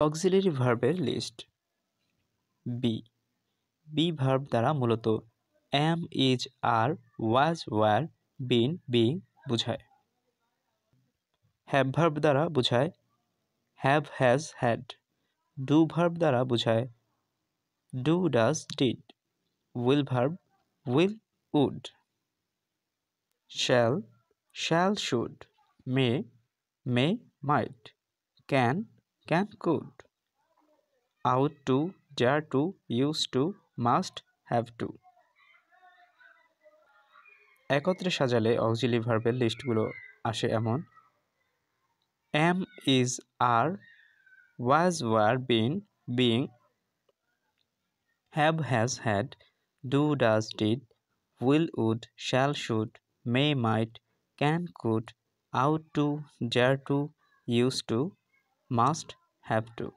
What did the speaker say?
Auxiliary ভার্বের list. B. Be verb দ্বারা মূলত am, is, are, was, were, been, being বোঝায়। হ্যাভ ভার্ব দ্বারা বোঝায় have, has, had। Do verb দ্বারা বোঝায় do, does, did। Will verb will, would। shall, should। may, might। can, could। ought to, dare to, used to, must, have to। একত্রে সাজালে auxiliary ভার্বের লিস্টগুলো আসে এমন: am, is, are, was, were, been, being। have, has, had। do, does, did। will, would, shall, should। may, might। can, could। ought to, dare to, used to, must, have to।